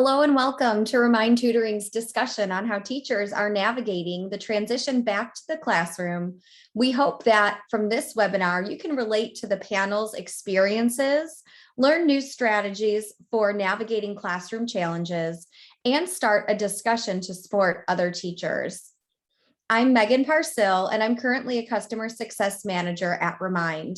Hello and welcome to Remind Tutoring's discussion on how teachers are navigating the transition back to the classroom. We hope that from this webinar, you can relate to the panel's experiences, learn new strategies for navigating classroom challenges, and start a discussion to support other teachers. I'm Megan Parsill, and I'm currently a customer success manager at Remind.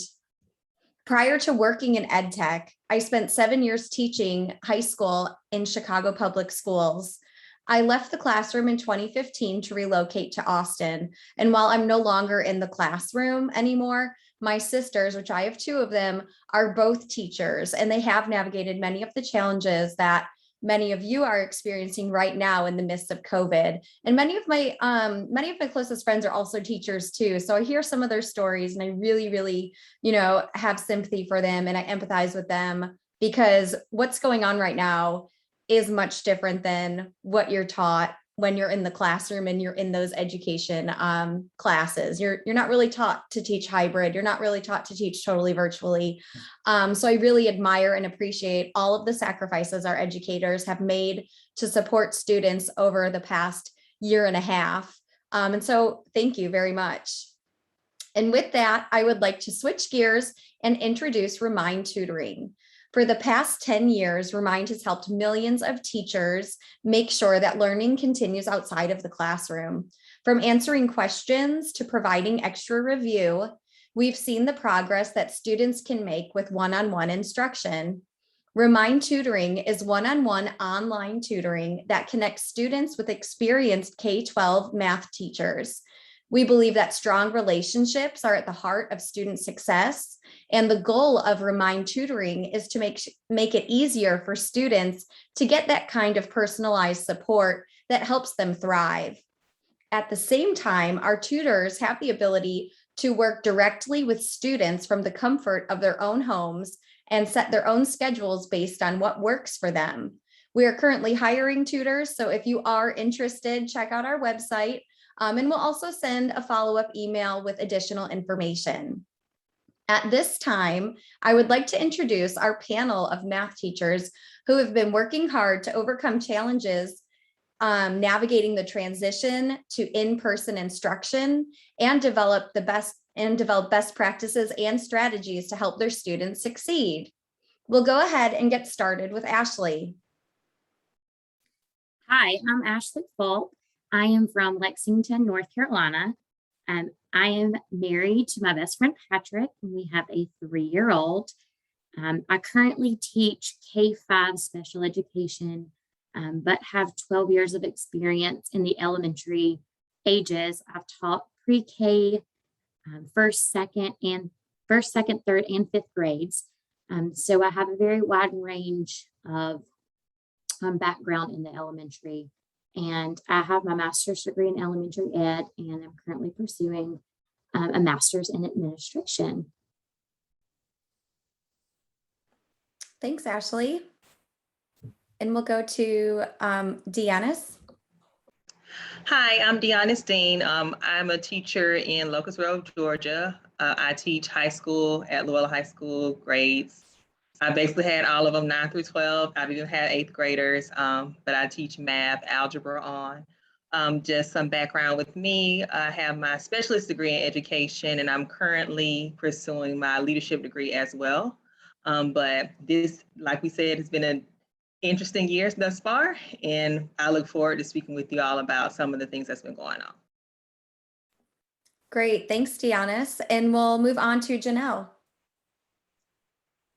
Prior to working in ed tech, I spent 7 years teaching high school in Chicago public schools. I left the classroom in 2015 to relocate to Austin. And while I'm no longer in the classroom anymore, my sisters, which I have two of them, are both teachers, and they have navigated many of the challenges that many of you are experiencing right now in the midst of COVID. And many of my closest friends are also teachers too. So I hear some of their stories and I really, have sympathy for them and I empathize with them, because what's going on right now is much different than what you're taught when you're in the classroom and you're in those education classes. You're not really taught to teach hybrid. You're not really taught to teach totally virtually. So I really admire and appreciate all of the sacrifices our educators have made to support students over the past year and a half. And so thank you very much. And with that, I would like to switch gears and introduce Remind Tutoring. For the past 10 years, Remind has helped millions of teachers make sure that learning continues outside of the classroom. From answering questions to providing extra review, we've seen the progress that students can make with one-on-one instruction. Remind Tutoring is one-on-one online tutoring that connects students with experienced K-12 math teachers. We believe that strong relationships are at the heart of student success, and the goal of Remind Tutoring is to make it easier for students to get that kind of personalized support that helps them thrive. At the same time, our tutors have the ability to work directly with students from the comfort of their own homes and set their own schedules based on what works for them. We are currently hiring tutors, so if you are interested, check out our website. And we'll also send a follow-up email with additional information. At this time, I would like to introduce our panel of math teachers who have been working hard to overcome challenges navigating the transition to in-person instruction and develop best practices and strategies to help their students succeed. We'll go ahead and get started with Ashley. Hi, I'm Ashley Fulp. I am from Lexington, North Carolina. I am married to my best friend, Patrick, and we have a 3-year-old. I currently teach K-5 special education, but have 12 years of experience in the elementary ages. I've taught pre-K, first, second, third, and fifth grades. So I have a very wide range of background in the elementary. And I have my master's degree in elementary ed, and I'm currently pursuing a master's in administration. Thanks, Ashley. And we'll go to Dianna. Hi, I'm Dianna Steen. I'm a teacher in Locust Grove, Georgia. I teach high school at Luella High School grades. I basically had all of them 9 through 12. I've even had 8th graders, but I teach math, algebra on. Just some background with me, I have my specialist degree in education, and I'm currently pursuing my leadership degree as well. But this, like we said, has been an interesting years thus far, and I look forward to speaking with you all about some of the things that's been going on. Great, thanks, Dianna. And we'll move on to Janelle.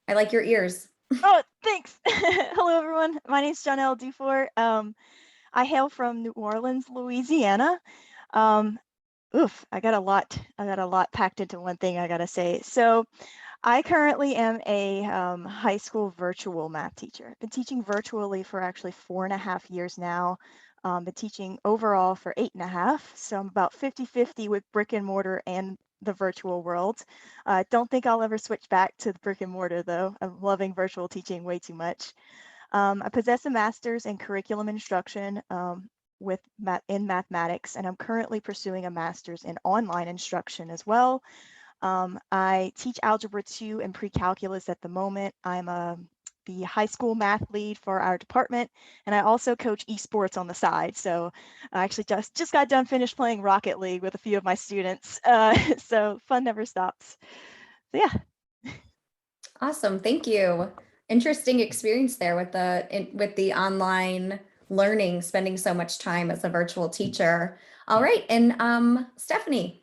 I like your ears. Oh, thanks. Hello, everyone. My name is L Dufour. I hail from New Orleans, Louisiana. I got a lot packed into one thing, I gotta say. So I currently am a high school virtual math teacher. I've been teaching virtually for actually 4.5 years now. Been teaching overall for 8.5. So I'm about 50-50 with brick and mortar and the virtual world. Don't think I'll ever switch back to the brick and mortar though. I'm loving virtual teaching way too much. I possess a master's in curriculum instruction in mathematics, and I'm currently pursuing a master's in online instruction as well. I teach Algebra 2 and pre-calculus at the moment. I'm a the high school math lead for our department, and I also coach esports on the side. So I actually just got done finished playing Rocket League with a few of my students. So fun never stops. So yeah. Awesome, thank you. Interesting experience there with the online learning, spending so much time as a virtual teacher. All right, and Stephanie.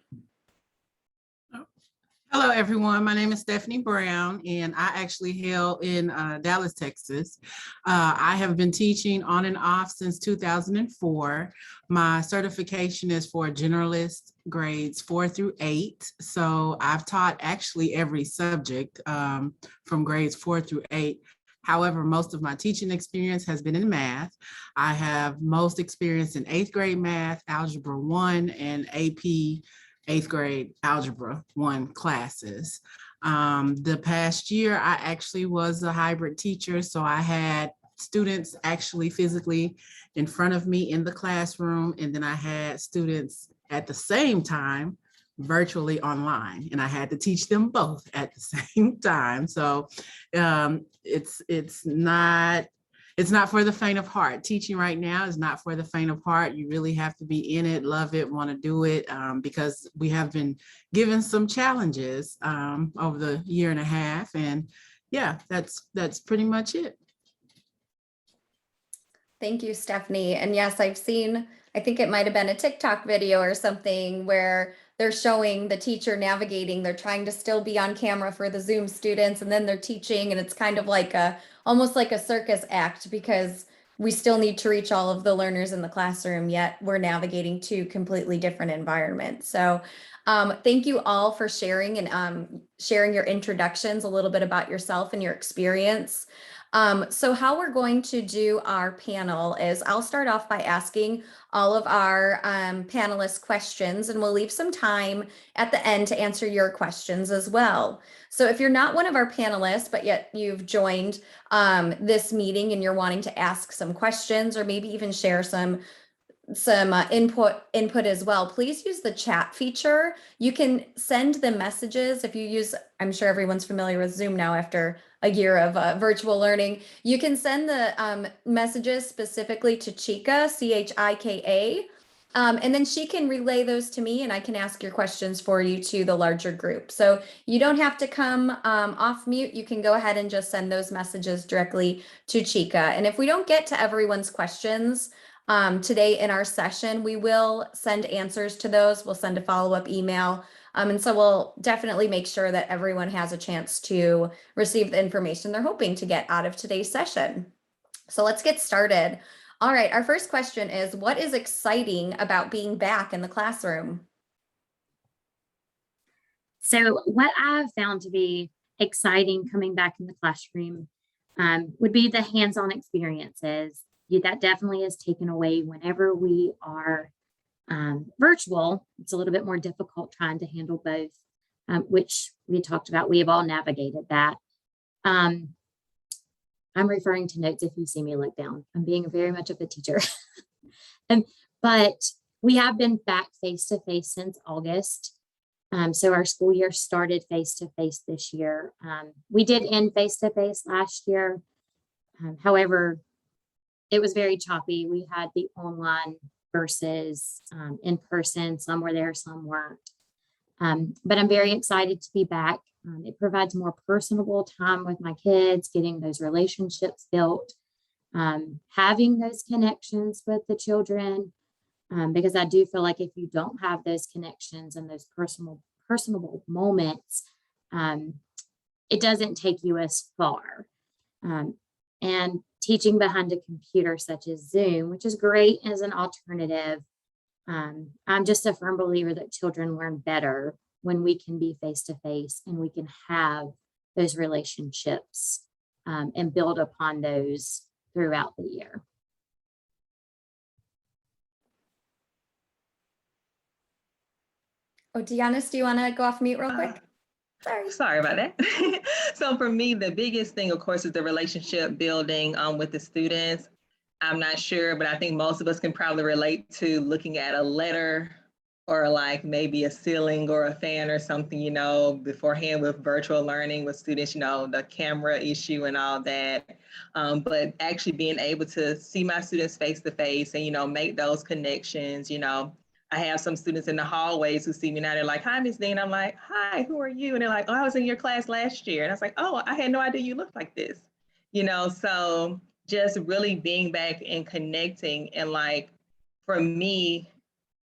Hello, everyone. My name is Stephanie Brown, and I actually hail in Dallas, Texas. I have been teaching on and off since 2004. My certification is for generalist grades 4 through 8. So I've taught actually every subject from grades 4 through 8. However, most of my teaching experience has been in math. I have most experience in 8th grade math, Algebra 1, and AP 8th grade Algebra 1 classes. The past year, I actually was a hybrid teacher, so I had students actually physically in front of me in the classroom, and then I had students at the same time virtually online, and I had to teach them both at the same time. So it's not for the faint of heart. Teaching right now is not for the faint of heart. You really have to be in it, love it, want to do it, because we have been given some challenges over the year and a half. And yeah, that's pretty much it. Thank you, Stephanie. And yes, I've seen, I think it might have been a TikTok video or something where they're showing the teacher navigating. They're trying to still be on camera for the Zoom students, and then they're teaching, and it's kind of like almost like a circus act, because we still need to reach all of the learners in the classroom, yet we're navigating two completely different environments. So thank you all for sharing and sharing your introductions, a little bit about yourself and your experience. So how we're going to do our panel is I'll start off by asking all of our panelists questions, and we'll leave some time at the end to answer your questions as well. So if you're not one of our panelists, but yet you've joined this meeting and you're wanting to ask some questions or maybe even share some input as well, please use the chat feature. You can send the messages if you use, I'm sure everyone's familiar with Zoom now after a year of virtual learning. You can send the messages specifically to Chika, Chika, and then she can relay those to me, and I can ask your questions for you to the larger group. So you don't have to come off mute. You can go ahead and just send those messages directly to Chika. And if we don't get to everyone's questions today in our session, we will send answers to those. We'll send a follow-up email. And so we'll definitely make sure that everyone has a chance to receive the information they're hoping to get out of today's session. So let's get started. All right, our first question is, what is exciting about being back in the classroom? So what I've found to be exciting coming back in the classroom would be the hands-on experiences. That definitely is taken away whenever we are virtual. It's a little bit more difficult trying to handle both, which we talked about. We have all navigated that. I'm referring to notes if you see me look down. I'm being very much of a teacher. But we have been back face-to-face since August. So our school year started face-to-face this year. We did end face-to-face last year. However, it was very choppy. We had the online versus in person. Some were there, some weren't. But I'm very excited to be back. It provides more personable time with my kids, getting those relationships built, having those connections with the children, because I do feel like if you don't have those connections and those personable moments, it doesn't take you as far. And teaching behind a computer such as Zoom, which is great as an alternative. I'm just a firm believer that children learn better when we can be face-to-face and we can have those relationships and build upon those throughout the year. Oh, Dianna, do you want to go off mute real quick? Sorry about that. So for me, the biggest thing, of course, is the relationship building with the students. I'm not sure, but I think most of us can probably relate to looking at a letter or like maybe a ceiling or a fan or something, you know, beforehand with virtual learning with students, you know, the camera issue and all that. But actually being able to see my students face to face and, you know, make those connections, you know. I have some students in the hallways who see me now, they're like, hi, Miss Dean. I'm like, hi, who are you? And they're like, oh, I was in your class last year. And I was like, oh, I had no idea you looked like this, you know. So just really being back and connecting, and like, for me,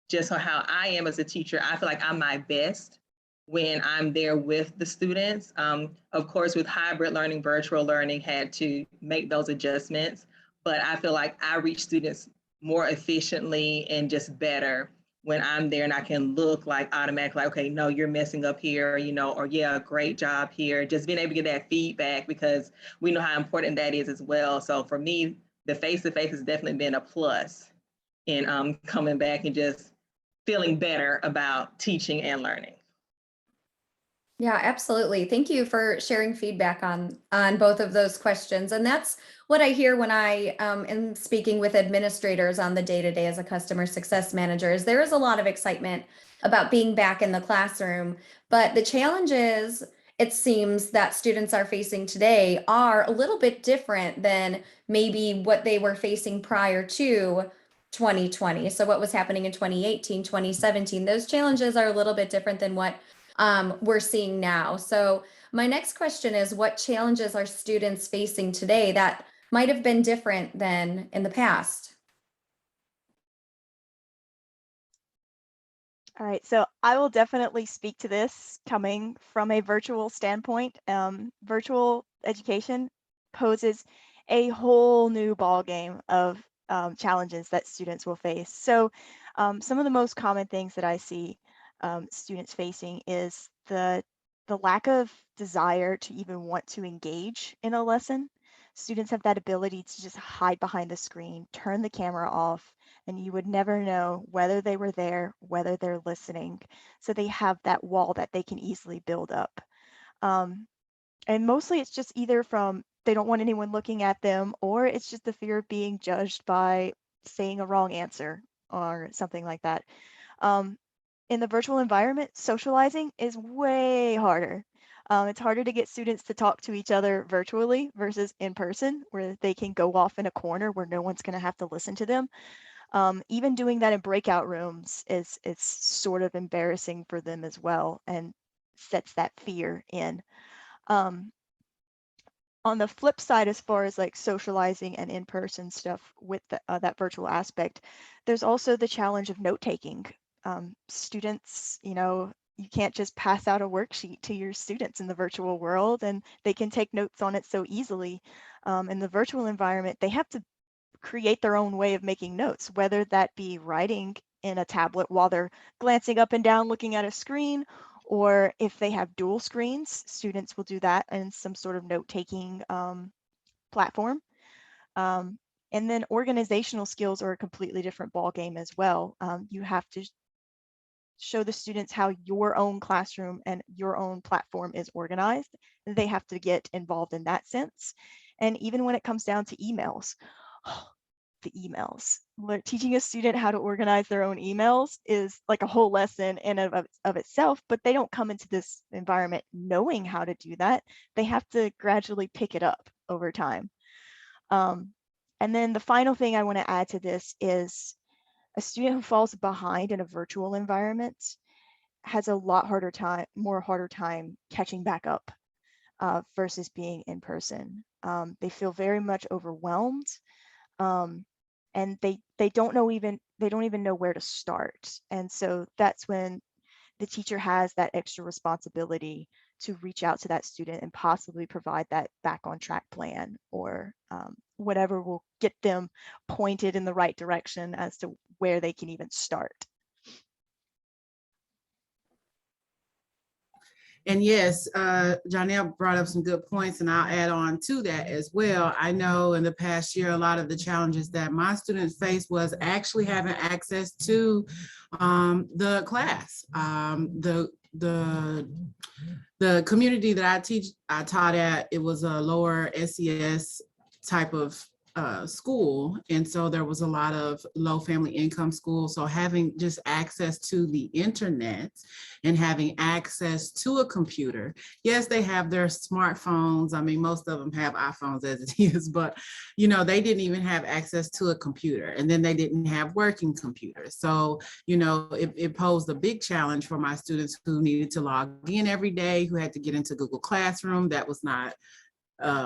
just on how I am as a teacher, I feel like I'm my best when I'm there with the students. Of course, with hybrid learning, virtual learning, had to make those adjustments, but I feel like I reach students more efficiently and just better when I'm there and I can look like automatically, like, okay, no, you're messing up here, you know, or yeah, great job here. Just being able to get that feedback, because we know how important that is as well. So for me, the face-to-face has definitely been a plus in coming back and just feeling better about teaching and learning. Yeah, absolutely. Thank you for sharing feedback on both of those questions. And that's what I hear when I am speaking with administrators on the day-to-day as a customer success manager, is there is a lot of excitement about being back in the classroom, but the challenges, it seems, that students are facing today are a little bit different than maybe what they were facing prior to 2020. So what was happening in 2018, 2017, those challenges are a little bit different than what we're seeing now. So my next question is, what challenges are students facing today that might have been different than in the past? All right, so I will definitely speak to this coming from a virtual standpoint. Virtual education poses a whole new ballgame of challenges that students will face. So some of the most common things that I see students facing is the lack of desire to even want to engage in a lesson. Students have that ability to just hide behind the screen, turn the camera off, and you would never know whether they were there, whether they're listening. So they have that wall that they can easily build up. And mostly it's just either from they don't want anyone looking at them, or it's just the fear of being judged by saying a wrong answer or something like that. In the virtual environment, socializing is way harder. It's harder to get students to talk to each other virtually versus in person, where they can go off in a corner where no one's going to have to listen to them. Even doing that in breakout rooms is sort of embarrassing for them as well, and sets that fear in. On the flip side, as far as like socializing and in-person stuff with that virtual aspect, there's also the challenge of note-taking. Students, you know, you can't just pass out a worksheet to your students in the virtual world and they can take notes on it so easily. In the virtual environment, they have to create their own way of making notes, whether that be writing in a tablet while they're glancing up and down looking at a screen, or if they have dual screens, students will do that in some sort of note-taking platform. And then organizational skills are a completely different ballgame as well. You have to show the students how your own classroom and your own platform is organized. They have to get involved in that sense. And even when it comes down to emails, the emails. Teaching a student how to organize their own emails is like a whole lesson in of itself, but they don't come into this environment knowing how to do that. They have to gradually pick it up over time. And then the final thing I want to add to this is a student who falls behind in a virtual environment has a lot harder time catching back up versus being in person. They feel very much overwhelmed. And they don't even know where to start. And so that's when the teacher has that extra responsibility to reach out to that student and possibly provide that back on track plan, or whatever will get them pointed in the right direction as to where they can even start. And yes, Janelle brought up some good points, and I'll add on to that as well. I know in the past year, a lot of the challenges that my students faced was actually having access to the class. The community that I taught at, it was a lower SES type of school. And so there was a lot of low family income schools. So having just access to the internet and having access to a computer, yes, they have their smartphones. I mean, most of them have iPhones as it is, but you know, they didn't even have access to a computer, and then they didn't have working computers. So, you know, it posed a big challenge for my students who needed to log in every day, who had to get into Google Classroom. That was not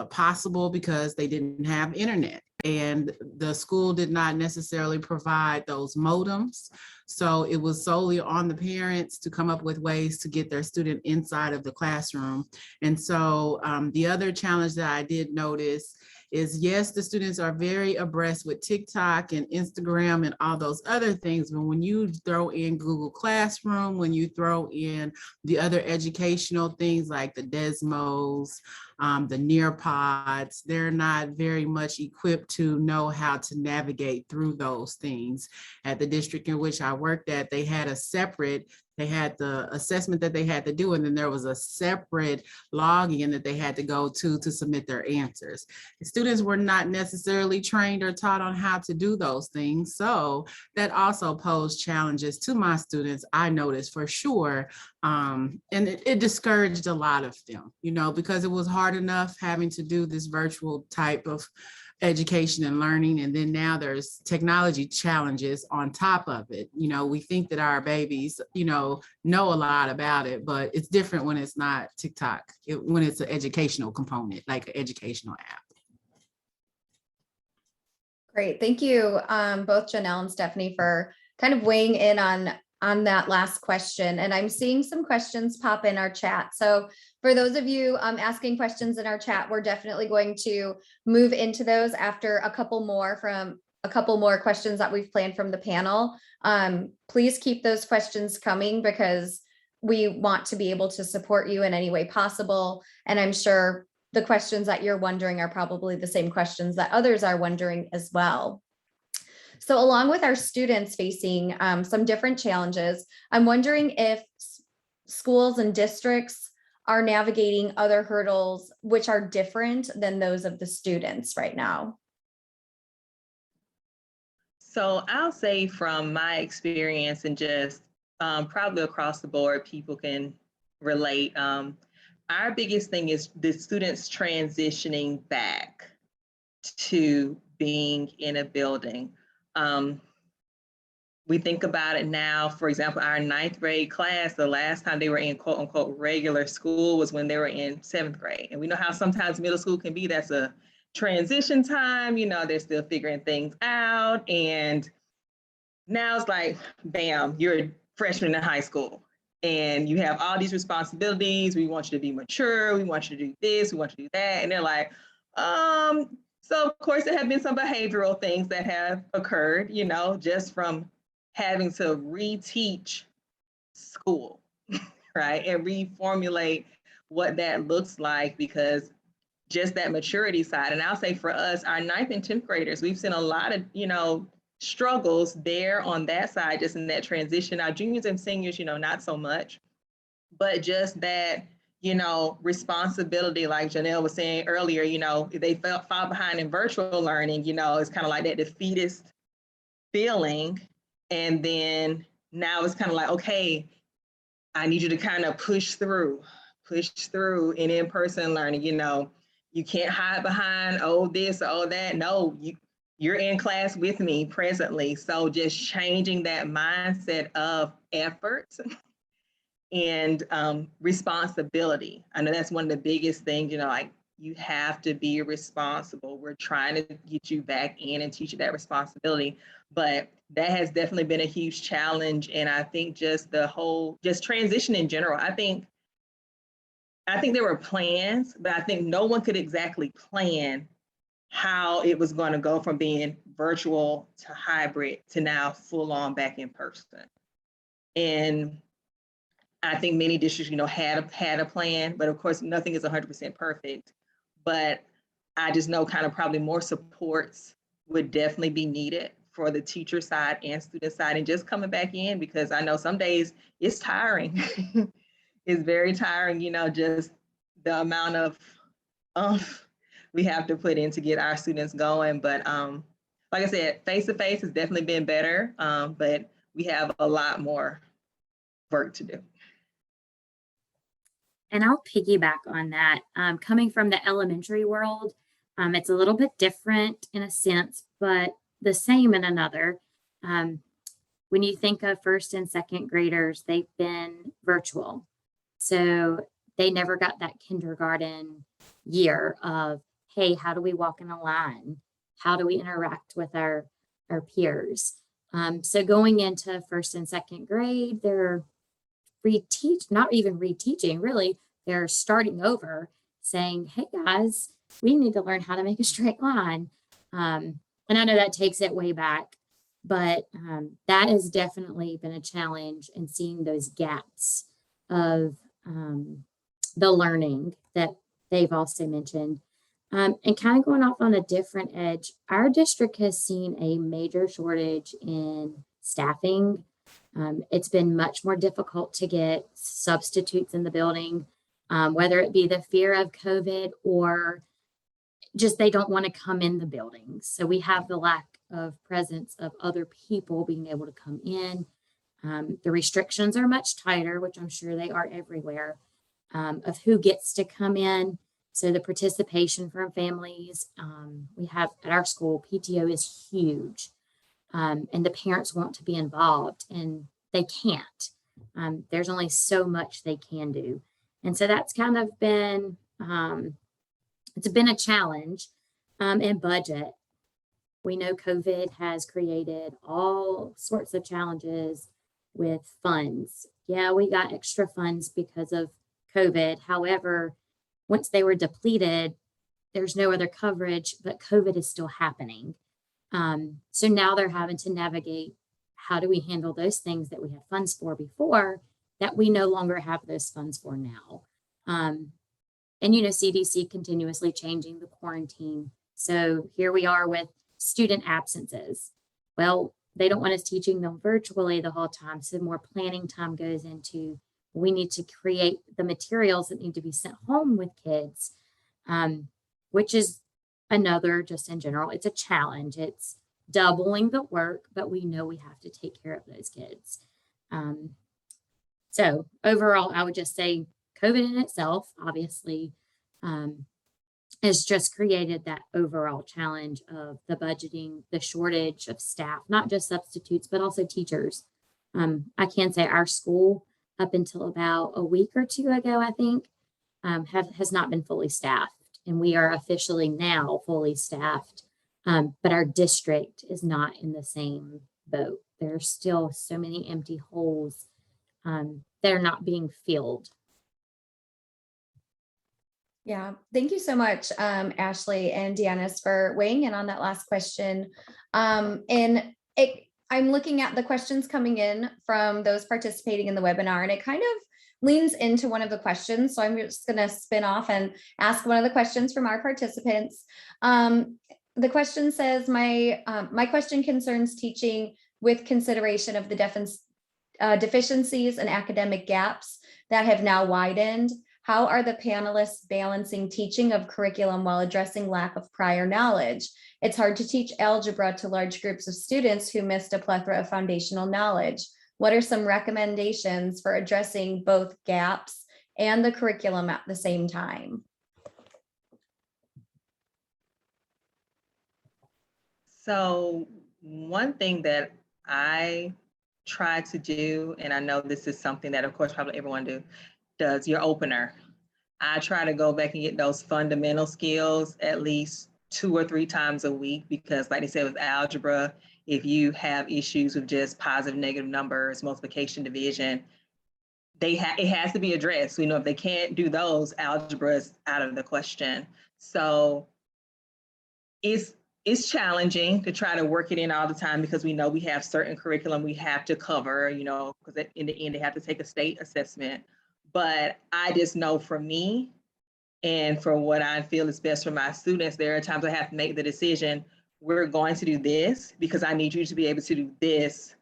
possible because they didn't have internet, and the school did not necessarily provide those modems. So it was solely on the parents to come up with ways to get their student inside of the classroom. And so the other challenge that I did notice is, yes, the students are very abreast with TikTok and Instagram and all those other things, but when you throw in Google Classroom, when you throw in the other educational things like the Desmos, the Nearpods, they're not very much equipped to know how to navigate through those things. At the district in which I worked at, they had the assessment that they had to do, and then there was a separate login that they had to go to submit their answers. The students were not necessarily trained or taught on how to do those things. So that also posed challenges to my students, I noticed for sure. And it discouraged a lot of them, you know, because it was hard enough having to do this virtual type of education and learning. And then now there's technology challenges on top of it. You know, we think that our babies, you know a lot about it, but it's different when it's not TikTok, when it's an educational component, like an educational app. Great. Thank you, both Janelle and Stephanie, for kind of weighing in on that last question. And I'm seeing some questions pop in our chat. So for those of you asking questions in our chat, we're definitely going to move into those after a couple more questions that we've planned from the panel. Please keep those questions coming because we want to be able to support you in any way possible. And I'm sure the questions that you're wondering are probably the same questions that others are wondering as well. So along with our students facing some different challenges, I'm wondering if schools and districts are navigating other hurdles which are different than those of the students right now. So I'll say from my experience and just probably across the board, people can relate. Our biggest thing is the students transitioning back to being in a building. We think about it now, for example, our 9th grade class, the last time they were in quote unquote regular school was when they were in 7th grade. And we know how sometimes middle school can be, that's a transition time, you know, they're still figuring things out. And now it's like, bam, you're a freshman in high school and you have all these responsibilities. We want you to be mature. We want you to do this. We want you to do that. And they're like, so of course there have been some behavioral things that have occurred, you know, just from having to reteach school, right? And reformulate what that looks like, because just that maturity side. And I'll say for us, our 9th and 10th graders, we've seen a lot of, you know, struggles there on that side, just in that transition. Our juniors and seniors, you know, not so much, but just that, you know, responsibility, like Janelle was saying earlier, you know, if they fall behind in virtual learning, you know, it's kind of like that defeatist feeling. And then now it's kind of like, okay, I need you to kind of push through in in-person learning. You know, you can't hide behind, oh, this, oh, that. No, you're in class with me presently. So just changing that mindset of effort and responsibility. I know that's one of the biggest things, you know, like you have to be responsible. We're trying to get you back in and teach you that responsibility. But that has definitely been a huge challenge. And I think just the whole, just transition in general, I think there were plans, but I think no one could exactly plan how it was going to go from being virtual to hybrid to now full on back in person. And I think many districts, you know, had a plan, but of course nothing is 100% perfect. But I just know kind of probably more supports would definitely be needed for the teacher side and student side, and just coming back in, because I know some days it's tiring. It's very tiring, you know, just the amount of we have to put in to get our students going. But like I said, face-to-face has definitely been better, but we have a lot more work to do. And I'll piggyback on that. Coming from the elementary world, it's a little bit different in a sense, but the same in another. When you think of first and second graders, they've been virtual. So they never got that kindergarten year of, hey, how do we walk in a line? How do we interact with our peers? So going into first and second grade, they're not even reteaching, really. They're starting over saying, hey guys, we need to learn how to make a straight line. And I know that takes it way back, but that has definitely been a challenge in seeing those gaps of the learning that they've also mentioned. And kind of going off on a different edge, our district has seen a major shortage in staffing. It's been much more difficult to get substitutes in the building, whether it be the fear of COVID or just they don't want to come in the building. So we have the lack of presence of other people being able to come in. The restrictions are much tighter, which I'm sure they are everywhere, of who gets to come in. So the participation from families, we have at our school, PTO is huge. And the parents want to be involved and they can't. There's only so much they can do. And so that's kind of been, it's been a challenge in budget. We know COVID has created all sorts of challenges with funds. Yeah, we got extra funds because of COVID. However, once they were depleted, there's no other coverage, but COVID is still happening. So now they're having to navigate, how do we handle those things that we had funds for before that we no longer have those funds for now? And, you know, CDC continuously changing the quarantine. So here we are with student absences. Well, they don't want us teaching them virtually the whole time. So more planning time goes into, we need to create the materials that need to be sent home with kids, which is another, just in general, it's a challenge. It's doubling the work, but we know we have to take care of those kids. So overall, I would just say COVID in itself, obviously, has just created that overall challenge of the budgeting, the shortage of staff, not just substitutes, but also teachers. I can say our school, up until about a week or two ago, I think, has not been fully staffed. And we are officially now fully staffed, but our district is not in the same boat. There are still so many empty holes that are not being filled. Yeah, thank you so much, Ashley and Dianna, for weighing in on that last question. I'm looking at the questions coming in from those participating in the webinar, and it kind of leans into one of the questions. So I'm just going to spin off and ask one of the questions from our participants. The question says, my question concerns teaching with consideration of the deficiencies and academic gaps that have now widened. How are the panelists balancing teaching of curriculum while addressing lack of prior knowledge? It's hard to teach algebra to large groups of students who missed a plethora of foundational knowledge. What are some recommendations for addressing both gaps and the curriculum at the same time? So one thing that I try to do, and I know this is something that of course probably everyone does your opener. I try to go back and get those fundamental skills at least 2 or 3 times a week, because like they said with algebra, if you have issues with just positive, negative numbers, multiplication, division, it has to be addressed. You know, if they can't do those, algebra is out of the question. So it's challenging to try to work it in all the time, because we know we have certain curriculum we have to cover, you know, because in the end they have to take a state assessment. But I just know for me and for what I feel is best for my students, there are times I have to make the decision, we're going to do this because I need you to be able to do this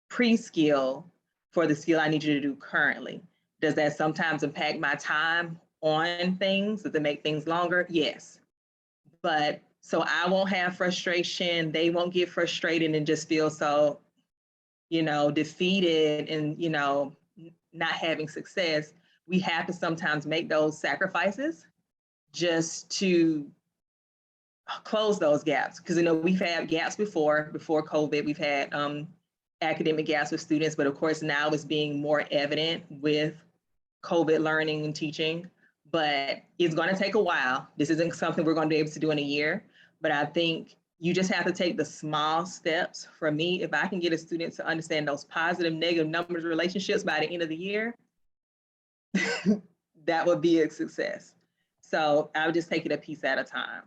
pre-skill for the skill I need you to do currently. Does that sometimes impact my time on things? Does it make things longer? Yes. but so I won't have frustration. They won't get frustrated and just feel so, defeated and, not having success. We have to sometimes make those sacrifices just to close those gaps. Because, we've had gaps before COVID, we've had academic gaps with students, but of course now it's being more evident with COVID learning and teaching, but it's going to take a while. This isn't something we're going to be able to do in a year, but I think you just have to take the small steps. For me, if I can get a student to understand those positive, negative numbers relationships by the end of the year, that would be a success. So I would just take it a piece at a time.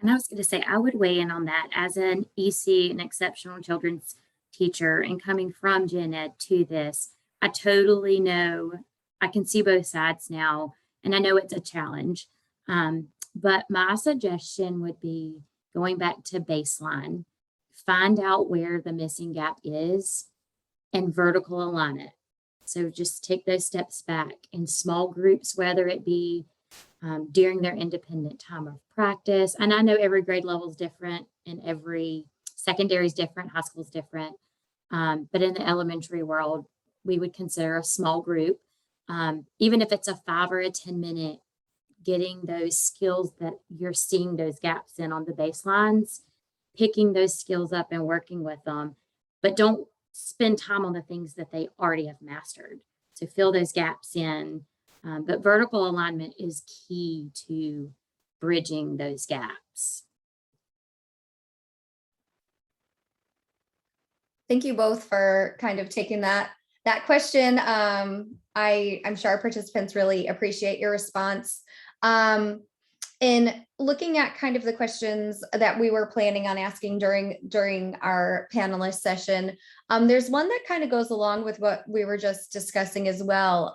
And I was going to say, I would weigh in on that as an EC, an exceptional children's teacher, and coming from gen ed to this, I totally know, I can see both sides now, and I know it's a challenge. But my suggestion would be going back to baseline, find out where the missing gap is and vertical align it. So just take those steps back in small groups, whether it be during their independent time of practice. And I know every grade level is different and every secondary is different, high school is different. But in the elementary world, we would consider a small group, even if it's a 5 or a 10-minute, getting those skills that you're seeing those gaps in on the baselines, picking those skills up and working with them, but don't spend time on the things that they already have mastered. So fill those gaps in. But vertical alignment is key to bridging those gaps. Thank you both for kind of taking that question. I'm sure our participants really appreciate your response. In looking at kind of the questions that we were planning on asking during our panelist session, there's one that kind of goes along with what we were just discussing as well.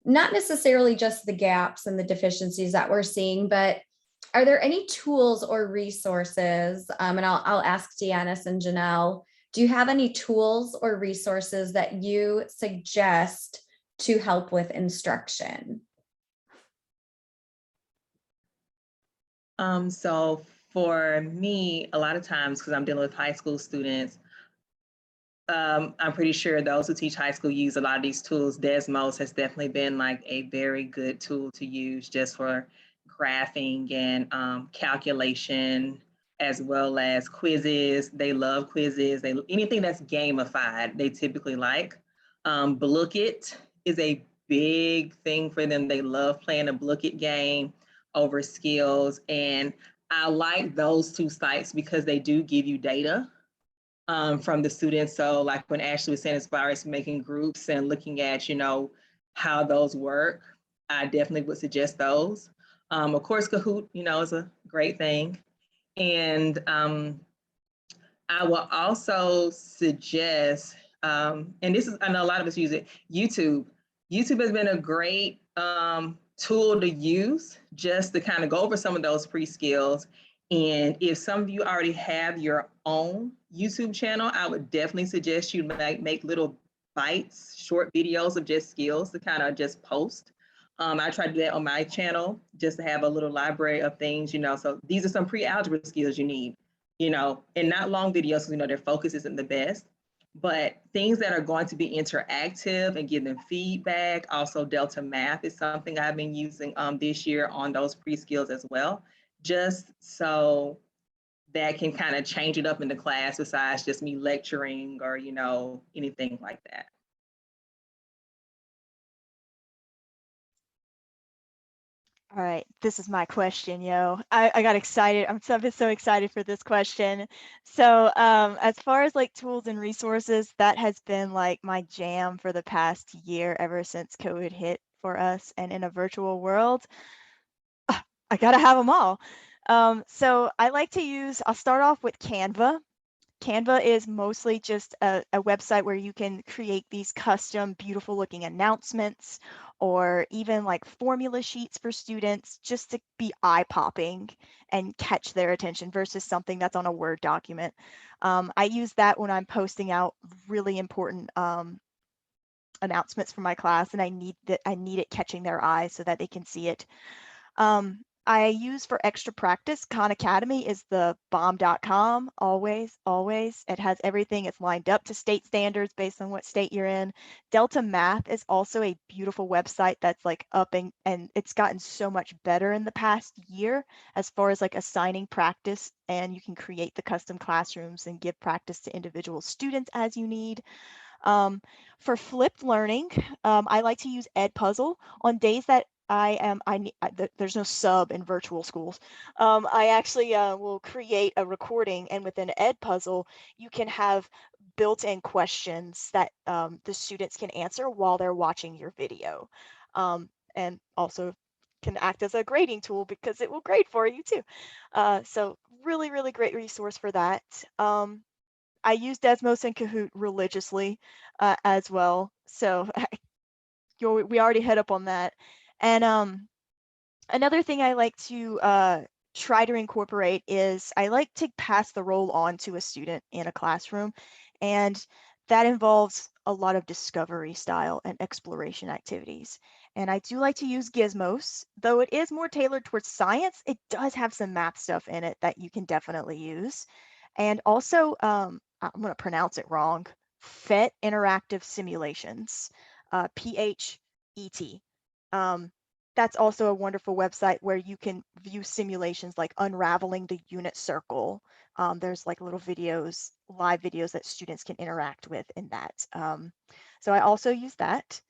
Not necessarily just the gaps and the deficiencies that we're seeing, but are there any tools or resources? And I'll ask Dianna and Janelle, do you have any tools or resources that you suggest to help with instruction? So for me, a lot of times, because I'm dealing with high school students, I'm pretty sure those who teach high school use a lot of these tools. Desmos has definitely been like a very good tool to use just for graphing and calculation, as well as quizzes. They love quizzes. Anything that's gamified, they typically like. Blook It is a big thing for them. They love playing a Blook It game over skills. And I like those two sites because they do give you data from the students. So like when Ashley was saying, as far as making groups and looking at, how those work, I definitely would suggest those. Of course, Kahoot, is a great thing. And I will also suggest, and this is, I know a lot of us use it, YouTube. YouTube has been a great tool to use just to kind of go over some of those pre-skills. And if some of you already have your own YouTube channel, I would definitely suggest you make little bites, short videos of just skills to kind of just post. I try to do that on my channel just to have a little library of things, so these are some pre-algebra skills you need, and not long videos, their focus isn't the best, but things that are going to be interactive and give them feedback. Also, Delta Math is something I've been using this year on those pre-skills as well, just so that can kind of change it up in the class besides just me lecturing or, anything like that. All right, this is my question, yo. I got excited. I've been so excited for this question. So as far as like tools and resources, that has been like my jam for the past year, ever since COVID hit for us. And in a virtual world, I gotta have them all. So I like to use, I'll start off with Canva. Canva is mostly just a website where you can create these custom, beautiful looking announcements, or even like formula sheets for students, just to be eye-popping and catch their attention versus something that's on a Word document. I use that when I'm posting out really important announcements for my class, and I need it catching their eyes so that they can see it. I use for extra practice, Khan Academy is the bomb.com, always. It has everything. It's lined up to state standards based on what state you're in. Delta Math is also a beautiful website that's like up and it's gotten so much better in the past year as far as like assigning practice, and you can create the custom classrooms and give practice to individual students as you need. For flipped learning, I like to use Edpuzzle on days that there's no sub in virtual schools. I actually will create a recording, and within Edpuzzle, you can have built-in questions that the students can answer while they're watching your video. And also can act as a grading tool because it will grade for you too. So really, really great resource for that. I use Desmos and Kahoot religiously as well. So we already hit up on that. And another thing I like to try to incorporate is I like to pass the role on to a student in a classroom. And that involves a lot of discovery style and exploration activities. And I do like to use Gizmos, though it is more tailored towards science. It does have some math stuff in it that you can definitely use. And also, I'm going to pronounce it wrong, PhET Interactive Simulations, PhET. That's also a wonderful website where you can view simulations like unraveling the unit circle. There's like little videos, live videos that students can interact with in that. So I also use that.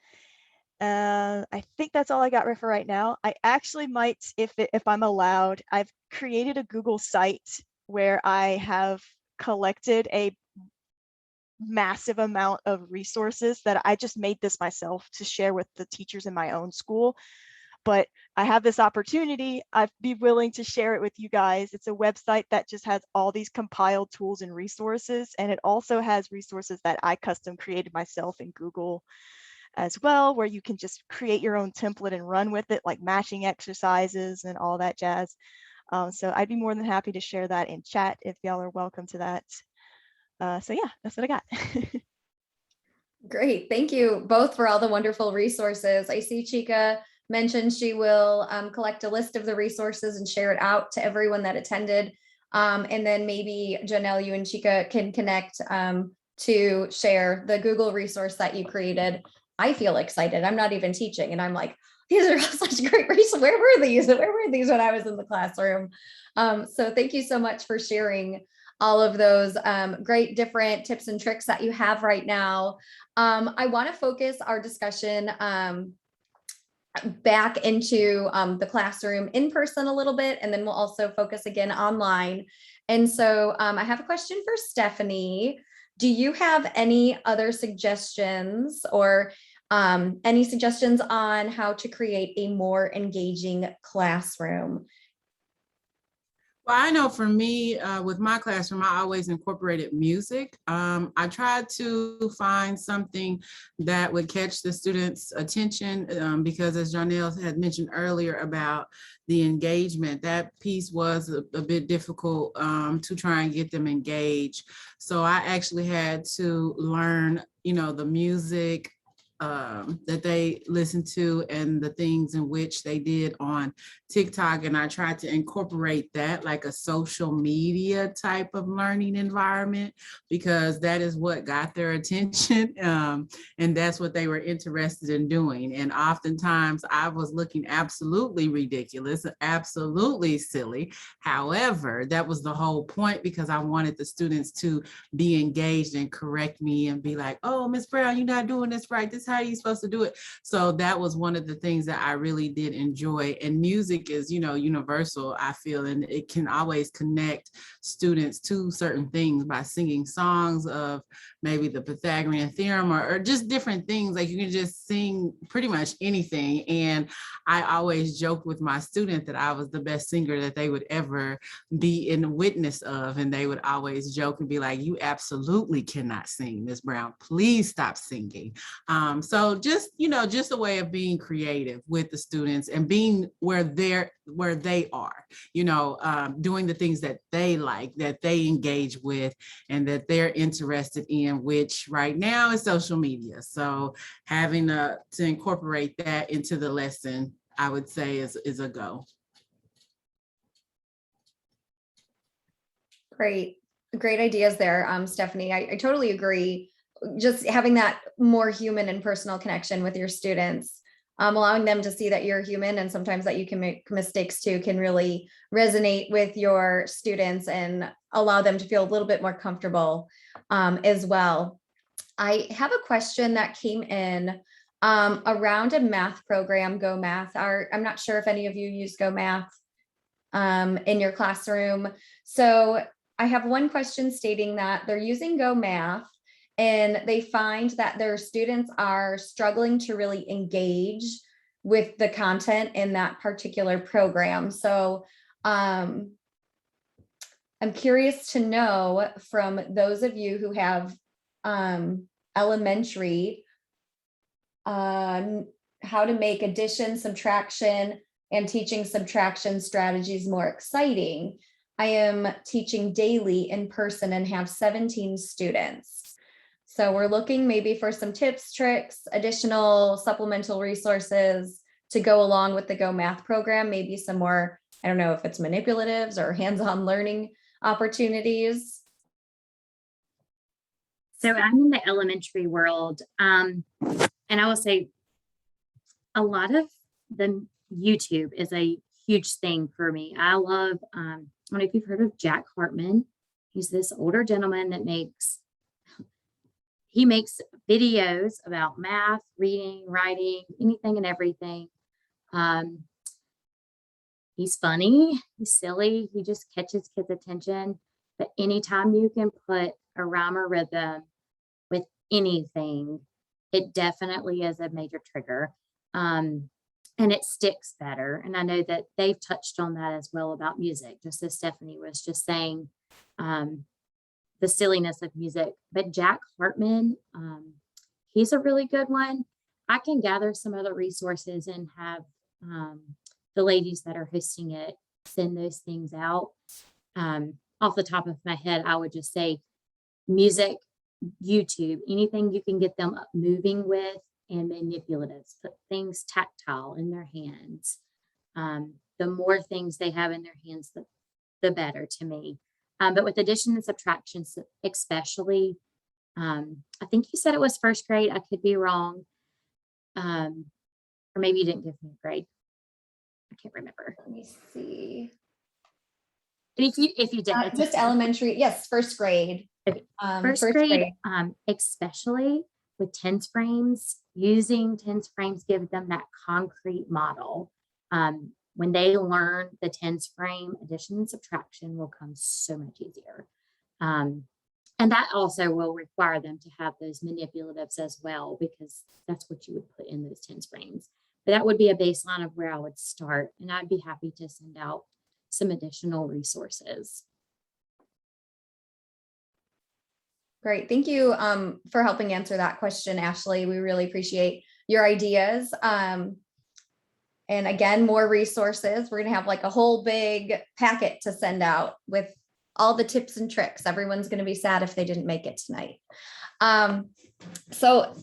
I think that's all I got for right now. I actually might, if I'm allowed, I've created a Google site where I have collected a massive amount of resources that I just made this myself to share with the teachers in my own school. But I have this opportunity, I'd be willing to share it with you guys. It's a website that just has all these compiled tools and resources, and it also has resources that I custom created myself in Google as well, where you can just create your own template and run with it, like matching exercises and all that jazz. So I'd be more than happy to share that in chat if y'all are welcome to that. So yeah, that's what I got. Great. Thank you both for all the wonderful resources. I see Chika mentioned she will collect a list of the resources and share it out to everyone that attended. And then maybe Janelle, you and Chika can connect to share the Google resource that you created. I feel excited. I'm not even teaching and I'm like, these are such great resources. Where were these? Where were these when I was in the classroom? So thank you so much for sharing all of those great different tips and tricks that you have right now. I want to focus our discussion back into the classroom in person a little bit, and then we'll also focus again online. And so I have a question for Stephanie. Do you have any other suggestions or any suggestions on how to create a more engaging classroom? Well, I know for me, with my classroom, I always incorporated music. I tried to find something that would catch the students' attention because as Janelle had mentioned earlier about the engagement, that piece was a bit difficult to try and get them engaged. So I actually had to learn, the music that they listened to and the things in which they did on TikTok. And I tried to incorporate that like a social media type of learning environment because that is what got their attention. And that's what they were interested in doing. And oftentimes I was looking absolutely ridiculous, absolutely silly. However, that was the whole point because I wanted the students to be engaged and correct me and be like, oh, Miss Brown, you're not doing this right. This is how you're supposed to do it. So that was one of the things that I really did enjoy. And music is, universal, I feel, and it can always connect students to certain things by singing songs of maybe the Pythagorean theorem or just different things. Like you can just sing pretty much anything. And I always joked with my student that I was the best singer that they would ever be in witness of. And they would always joke and be like, you absolutely cannot sing, Miss Brown. Please stop singing. So just a way of being creative with the students and being where they are, doing the things that they like, that they engage with, and that they're interested in, which right now is social media. So having to incorporate that into the lesson, I would say is a go. Great, great ideas there, Stephanie. I totally agree. Just having that more human and personal connection with your students, allowing them to see that you're human and sometimes that you can make mistakes too, can really resonate with your students and allow them to feel a little bit more comfortable as well. I have a question that came in around a math program, Go Math. I'm not sure if any of you use Go Math in your classroom. So I have one question stating that they're using Go Math and they find that their students are struggling to really engage with the content in that particular program. So I'm curious to know from those of you who have elementary, how to make addition, subtraction, and teaching subtraction strategies more exciting. I am teaching daily in person and have 17 students. So we're looking maybe for some tips, tricks, additional supplemental resources to go along with the Go Math program, maybe some more, I don't know if it's manipulatives or hands-on learning opportunities. So I'm in the elementary world, and I will say a lot of the YouTube is a huge thing for me. I love, I don't know if you've heard of Jack Hartman. He's this older gentleman that makes videos about math, reading, writing, anything and everything. He's funny, he's silly, he just catches kids' attention. But anytime you can put a rhyme or rhythm with anything, it definitely is a major trigger. And it sticks better. And I know that they've touched on that as well about music, just as Stephanie was just saying, the silliness of music. But Jack Hartman, he's a really good one. I can gather some other resources and have the ladies that are hosting it send those things out. Off the top of my head, I would just say music, YouTube, anything you can get them moving with, and manipulatives, put things tactile in their hands. The more things they have in their hands, the better to me. But with addition and subtraction, especially, I think you said it was first grade. I could be wrong. Or maybe you didn't give me a grade. I can't remember. Let me see. If you did, Just elementary, yes, first grade. Okay. First grade, especially with tens frames, using tens frames give them that concrete model. When they learn the tens frame, addition and subtraction will come so much easier. And that also will require them to have those manipulatives as well, because that's what you would put in those tens frames. But that would be a baseline of where I would start, and I'd be happy to send out some additional resources. Great. Thank you for helping answer that question, Ashley. We really appreciate your ideas. And again, more resources. We're going to have like a whole big packet to send out with all the tips and tricks. Everyone's going to be sad if they didn't make it tonight. So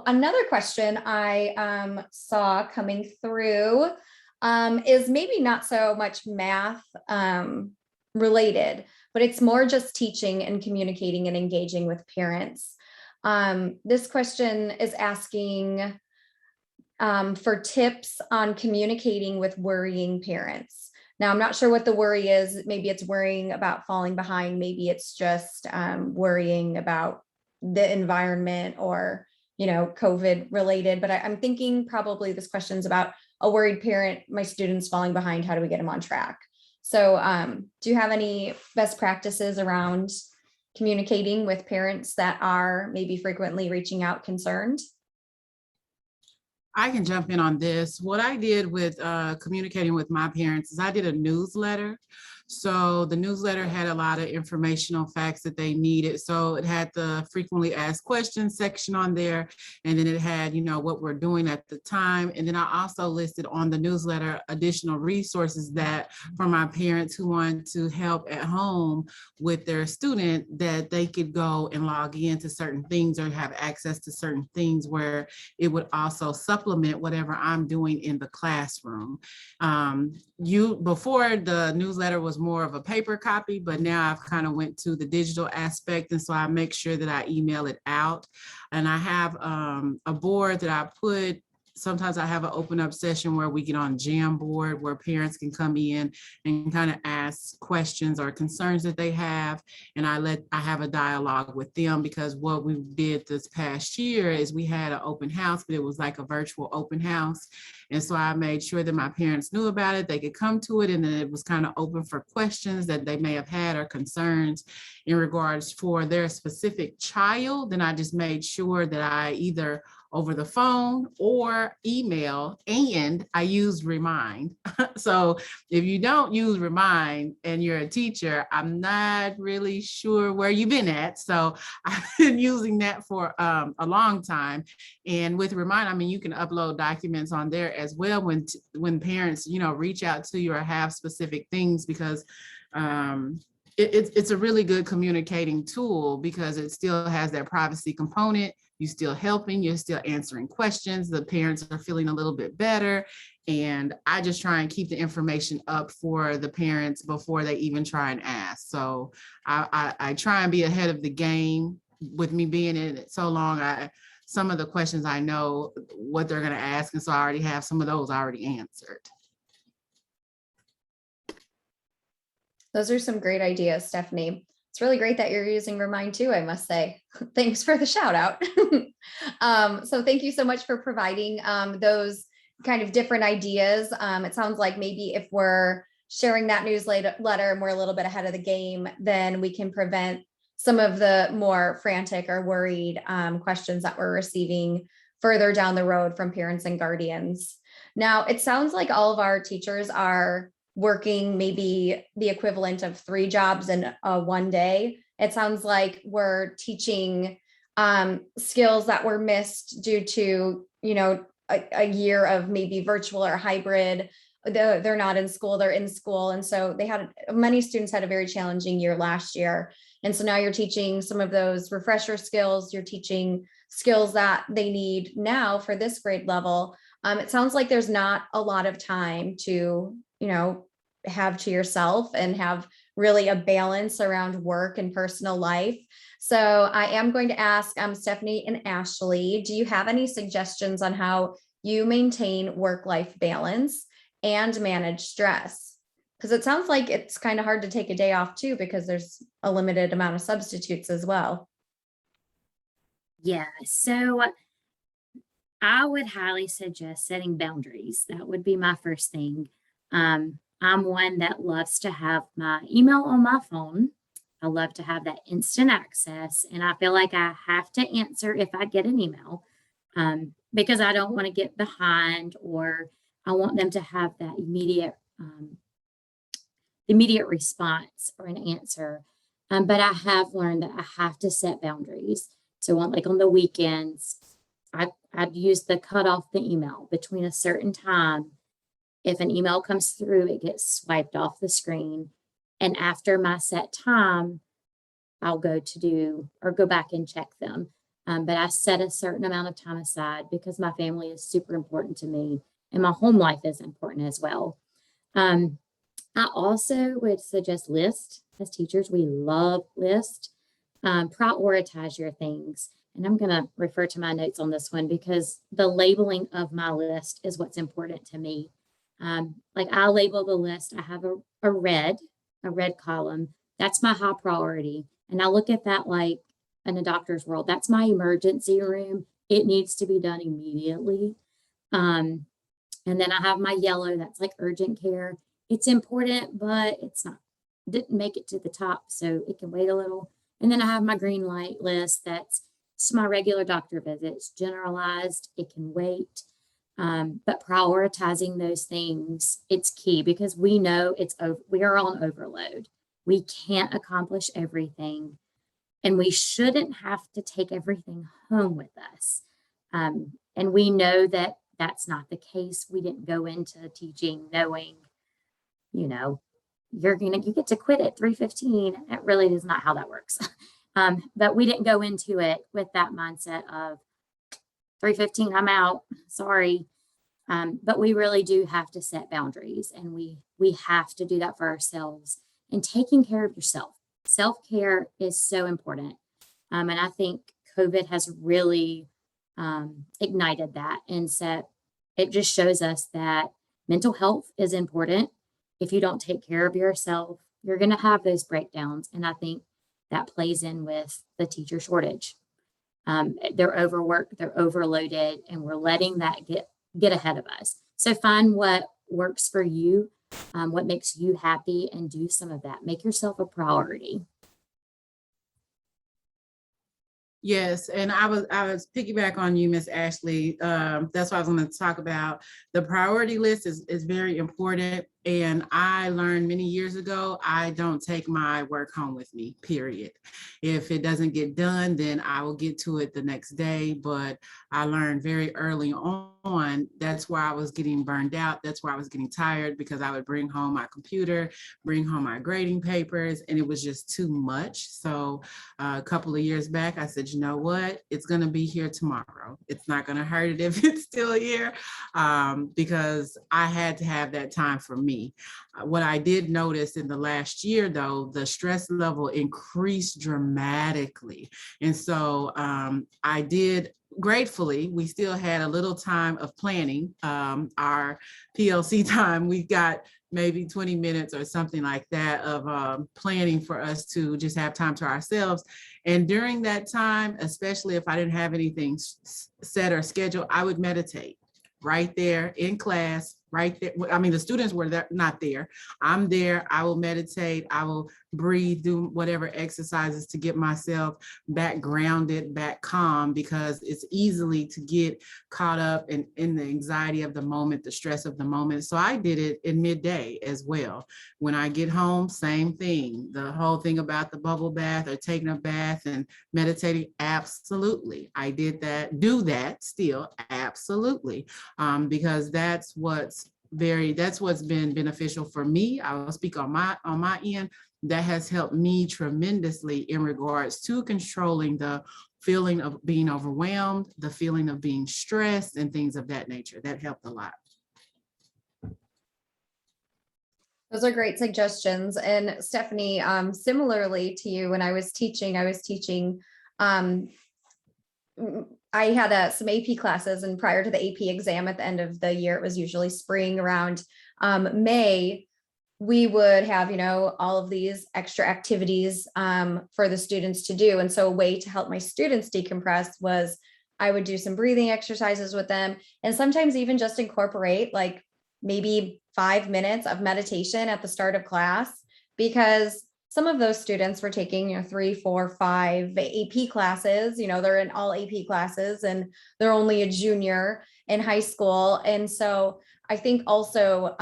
another question I saw coming through is maybe not so much math related, but it's more just teaching and communicating and engaging with parents. This question is asking for tips on communicating with worrying parents. Now, I'm not sure what the worry is. Maybe it's worrying about falling behind. Maybe it's just worrying about the environment or, COVID related. But I'm thinking probably this question's about a worried parent, my student's falling behind. How do we get them on track? So do you have any best practices around communicating with parents that are maybe frequently reaching out concerned? I can jump in on this. What I did with communicating with my parents is I did a newsletter. So the newsletter had a lot of informational facts that they needed. So it had the frequently asked questions section on there. And then it had, what we're doing at the time. And then I also listed on the newsletter additional resources that for my parents who want to help at home with their student, that they could go and log into certain things or have access to certain things where it would also supplement whatever I'm doing in the classroom. Before the newsletter was was more of a paper copy, but now I've kind of went to the digital aspect. And so I make sure that I email it out. And I have a board that I put. Sometimes I have an open up session where we get on Jamboard where parents can come in and kind of ask questions or concerns that they have. And I have a dialogue with them, because what we did this past year is we had an open house, but it was like a virtual open house. And so I made sure that my parents knew about it, they could come to it, and then it was kind of open for questions that they may have had or concerns in regards for their specific child. Then I just made sure that I either over the phone or email, and I use Remind. So if you don't use Remind and you're a teacher, I'm not really sure where you've been at. So I've been using that for a long time. And with Remind, I mean, you can upload documents on there as well when parents, reach out to you or have specific things, because it's a really good communicating tool, because it still has that privacy component. You're still helping, you're still answering questions. The parents are feeling a little bit better. And I just try and keep the information up for the parents before they even try and ask. So I try and be ahead of the game. With me being in it so long, some of the questions I know what they're going to ask. And so I already have some of those already answered. Those are some great ideas, Stephanie. It's really great that you're using Remind too, I must say. Thanks for the shout out. So thank you so much for providing those kind of different ideas. It sounds like maybe if we're sharing that newsletter and we're a little bit ahead of the game, then we can prevent some of the more frantic or worried questions that we're receiving further down the road from parents and guardians. Now, it sounds like all of our teachers are working maybe the equivalent of 3 jobs in one day. It sounds like we're teaching skills that were missed due to, a year of maybe virtual or hybrid. They're not in school, they're in school. And so many students had a very challenging year last year. And so now you're teaching some of those refresher skills, you're teaching skills that they need now for this grade level. It sounds like there's not a lot of time to, have to yourself and have really a balance around work and personal life. So I am going to ask Stephanie and Ashley, do you have any suggestions on how you maintain work-life balance and manage stress? Because it sounds like it's kind of hard to take a day off too, because there's a limited amount of substitutes as well. Yeah, so I would highly suggest setting boundaries. That would be my first thing. I'm one that loves to have my email on my phone. I love to have that instant access, and I feel like I have to answer if I get an email because I don't want to get behind, or I want them to have that immediate response or an answer. But I have learned that I have to set boundaries. So on the weekends, I'd use the cut off the email between a certain time. If an email comes through, it gets swiped off the screen. And after my set time, I'll go back and check them. But I set a certain amount of time aside because my family is super important to me and my home life is important as well. I also would suggest lists. As teachers, we love lists. Prioritize your things. And I'm going to refer to my notes on this one because the labeling of my list is what's important to me. I label the list. I have a red column. That's my high priority. And I look at that like in a doctor's world. That's my emergency room. It needs to be done immediately. And then I have my yellow. That's like urgent care. It's important, but didn't make it to the top, so it can wait a little. And then I have my green light list. That's my regular doctor visits, generalized. It can wait. But prioritizing those things, it's key because we know we are on overload. We can't accomplish everything, and we shouldn't have to take everything home with us. And we know that that's not the case. We didn't go into teaching knowing, you get to quit at 3:15. That really is not how that works. But we didn't go into it with that mindset of 3:15, I'm out, sorry. But we really do have to set boundaries, and we have to do that for ourselves. and taking care of yourself. Self-care is so important. And I think COVID has really ignited that. And so it just shows us that mental health is important. If you don't take care of yourself, you're going to have those breakdowns. And I think that plays in with the teacher shortage. They're overworked, they're overloaded, and we're letting that get ahead of us. So find what works for you, what makes you happy, and do some of that. Make yourself a priority. Yes, and I was piggyback on you, Miss Ashley. That's what I was going to talk about. The priority list is very important. And I learned many years ago, I don't take my work home with me, period. If it doesn't get done, then I will get to it the next day. But I learned very early on, that's why I was getting burned out. That's why I was getting tired, because I would bring home my computer, bring home my grading papers, and it was just too much. So a couple of years back, I said, you know what? It's going to be here tomorrow. It's not going to hurt it if it's still here, because I had to have that time for me. What I did notice in the last year, though, the stress level increased dramatically. And so I did, gratefully, we still had a little time of planning. Our PLC time, we got maybe 20 minutes or something like that of planning for us to just have time to ourselves. And during that time, especially if I didn't have anything set or scheduled, I would meditate right there in class, right there. I mean, the students were there, not there. I'm there. I will meditate. I will breathe, do whatever exercises to get myself back grounded, back calm, because it's easily to get caught up in the anxiety of the moment, the stress of the moment. So I did it in midday as well. When I get home, same thing. The whole thing about the bubble bath or taking a bath and meditating, absolutely. I did that, do that still, absolutely. Because that's what's been beneficial for me. I will speak on my end. That has helped me tremendously in regards to controlling the feeling of being overwhelmed, the feeling of being stressed, and things of that nature. That helped a lot. Those are great suggestions. And Stephanie, similarly to you, when I was teaching, I had some AP classes, and prior to the AP exam at the end of the year, it was usually spring around May, we would have, all of these extra activities for the students to do. And so a way to help my students decompress was I would do some breathing exercises with them, and sometimes even just incorporate like maybe 5 minutes of meditation at the start of class, because some of those students were taking, 3, 4, 5 AP classes, they're in all AP classes and they're only a junior in high school. And so I think also,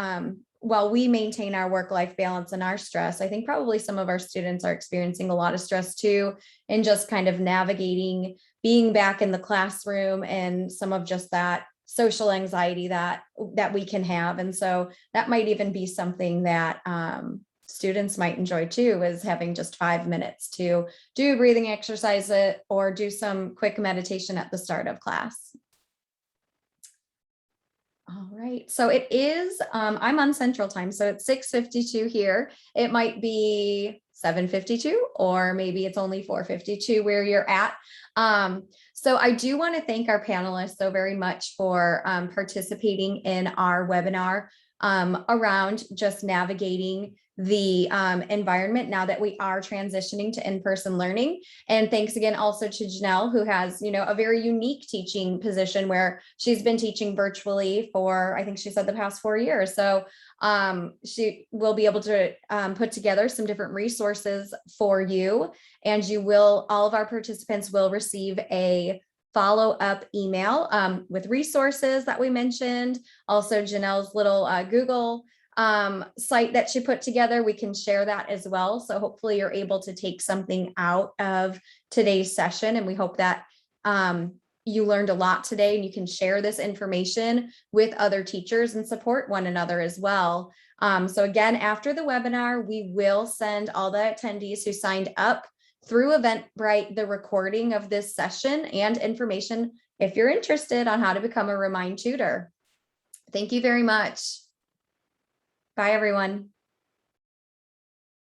while we maintain our work-life balance and our stress, I think probably some of our students are experiencing a lot of stress too, and just kind of navigating being back in the classroom and some of just that social anxiety that we can have. And so that might even be something that students might enjoy too, is having just 5 minutes to do a breathing exercise or do some quick meditation at the start of class. All right, so it is, I'm on Central Time, so it's 6:52 here. It might be 7:52, or maybe it's only 4:52 where you're at. So I do want to thank our panelists so very much for participating in our webinar around just navigating the environment now that we are transitioning to in-person learning. And thanks again also to Janelle, who has, a very unique teaching position where she's been teaching virtually for, I think she said, the past 4 years. So she will be able to put together some different resources for you, and all of our participants will receive a follow-up email with resources that we mentioned. Also, Janelle's little Google site that she put together, we can share that as well. So hopefully you're able to take something out of today's session, and we hope that you learned a lot today, and you can share this information with other teachers and support one another as well. So again, after the webinar, we will send all the attendees who signed up through Eventbrite the recording of this session and information if you're interested on how to become a Remind tutor. Thank you very much. Bye, everyone.